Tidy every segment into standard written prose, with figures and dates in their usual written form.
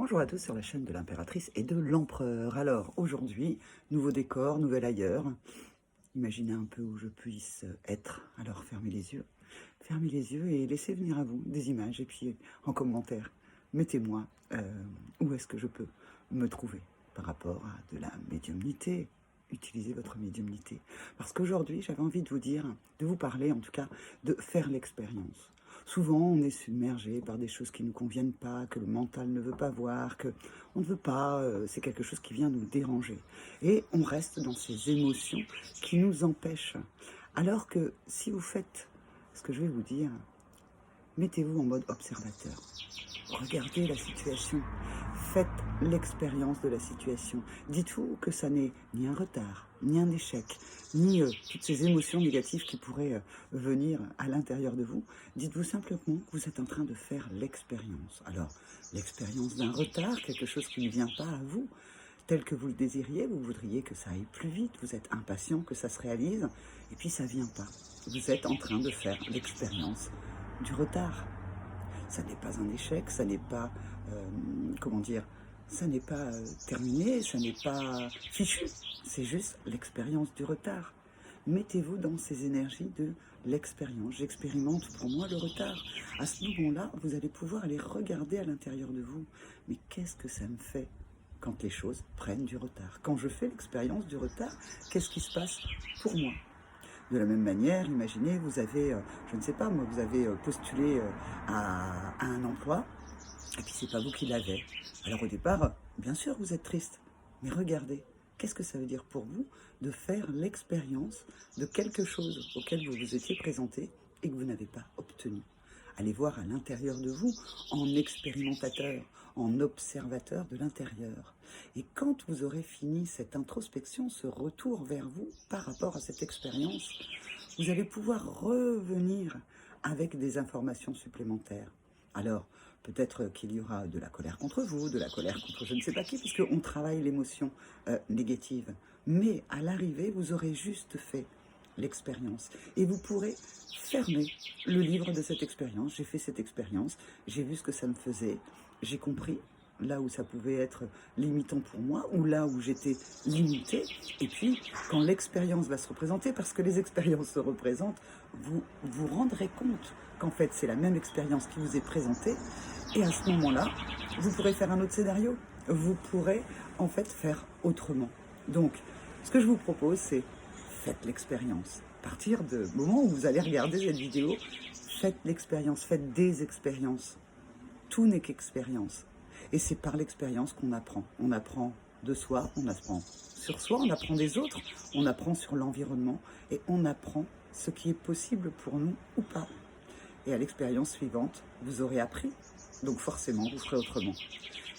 Bonjour à tous sur la chaîne de l'impératrice et de l'empereur. Alors aujourd'hui, nouveau décor, nouvel ailleurs. Imaginez un peu où je puisse être. Alors fermez les yeux. Fermez les yeux et laissez venir à vous des images. Et puis en commentaire, mettez-moi où est-ce que je peux me trouver par rapport à de la médiumnité. Utilisez votre médiumnité. Parce qu'aujourd'hui, j'avais envie de vous dire, de vous parler en tout cas, de faire l'expérience. Souvent, on est submergé par des choses qui ne nous conviennent pas, que le mental ne veut pas voir, que on ne veut pas, c'est quelque chose qui vient nous déranger. Et on reste dans ces émotions qui nous empêchent. Alors que si vous faites ce que je vais vous dire, mettez-vous en mode observateur. Regardez la situation. Faites l'expérience de la situation. Dites-vous que ça n'est ni un retard, ni un échec, ni toutes ces émotions négatives qui pourraient venir à l'intérieur de vous. Dites-vous simplement que vous êtes en train de faire l'expérience. Alors, l'expérience d'un retard, quelque chose qui ne vient pas à vous, tel que vous le désiriez, vous voudriez que ça aille plus vite, vous êtes impatient que ça se réalise, et puis ça ne vient pas. Vous êtes en train de faire l'expérience du retard. Ça n'est pas un échec, ça n'est pas, comment dire, ça n'est pas terminé, ça n'est pas fichu. C'est juste l'expérience du retard. Mettez-vous dans ces énergies de l'expérience. J'expérimente pour moi le retard. À ce moment-là, vous allez pouvoir aller regarder à l'intérieur de vous. Mais qu'est-ce que ça me fait quand les choses prennent du retard? Quand je fais l'expérience du retard, qu'est-ce qui se passe pour moi? De la même manière, imaginez, vous avez, je ne sais pas moi, vous avez postulé à un emploi, et puis c'est pas vous qui l'avez. Alors au départ, bien sûr, vous êtes triste, mais regardez, qu'est-ce que ça veut dire pour vous de faire l'expérience de quelque chose auquel vous vous étiez présenté et que vous n'avez pas obtenu? Allez voir à l'intérieur de vous, en expérimentateur, en observateur de l'intérieur. Et quand vous aurez fini cette introspection, ce retour vers vous par rapport à cette expérience, vous allez pouvoir revenir avec des informations supplémentaires. Alors, peut-être qu'il y aura de la colère contre vous, de la colère contre je ne sais pas qui, puisqu'on travaille l'émotion négative. Mais à l'arrivée, vous aurez juste fait l'expérience. Et vous pourrez fermer le livre de cette expérience. J'ai fait cette expérience, j'ai vu ce que ça me faisait, j'ai compris là où ça pouvait être limitant pour moi, ou là où j'étais limité. Et puis, quand l'expérience va se représenter, parce que les expériences se représentent, vous vous rendrez compte qu'en fait, c'est la même expérience qui vous est présentée. Et à ce moment-là, vous pourrez faire un autre scénario. Vous pourrez, en fait, faire autrement. Donc, ce que je vous propose, c'est faites l'expérience. À partir du moment où vous allez regarder cette vidéo, faites l'expérience, faites des expériences. Tout n'est qu'expérience. Et c'est par l'expérience qu'on apprend. On apprend de soi, on apprend sur soi, on apprend des autres, on apprend sur l'environnement et on apprend ce qui est possible pour nous ou pas. Et à l'expérience suivante, vous aurez appris, donc forcément vous ferez autrement.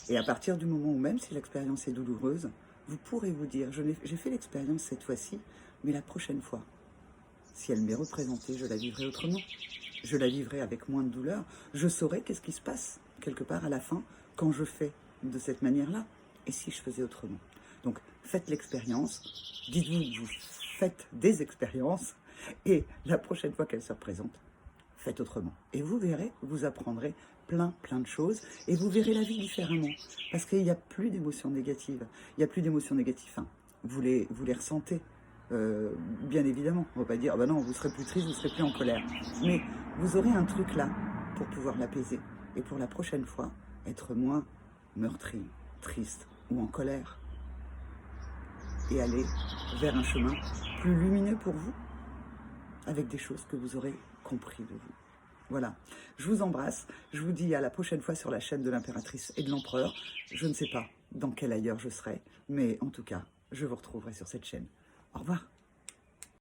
Et à partir du moment où même si l'expérience est douloureuse, vous pourrez vous dire, j'ai fait l'expérience cette fois-ci, mais la prochaine fois, si elle m'est représentée, je la vivrai autrement. Je la vivrai avec moins de douleur. Je saurai qu'est-ce qui se passe, quelque part à la fin, quand je fais de cette manière-là. Et si je faisais autrement? Donc, faites l'expérience. Dites-vous que vous faites des expériences. Et la prochaine fois qu'elle se représente, faites autrement. Et vous verrez, vous apprendrez plein de choses. Et vous verrez la vie différemment. Parce qu'il n'y a plus d'émotions négatives. Il n'y a plus d'émotions négatives. Enfin, vous les ressentez. Bien évidemment, on ne va pas dire ah ben non, vous serez plus triste, vous serez plus en colère, mais vous aurez un truc là pour pouvoir l'apaiser et pour la prochaine fois être moins meurtri, triste ou en colère et aller vers un chemin plus lumineux pour vous avec des choses que vous aurez compris de vous. Voilà, je vous embrasse, je vous dis à la prochaine fois sur la chaîne de l'impératrice et de l'empereur. Je ne sais pas dans quel ailleurs je serai, mais en tout cas, je vous retrouverai sur cette chaîne. Au revoir.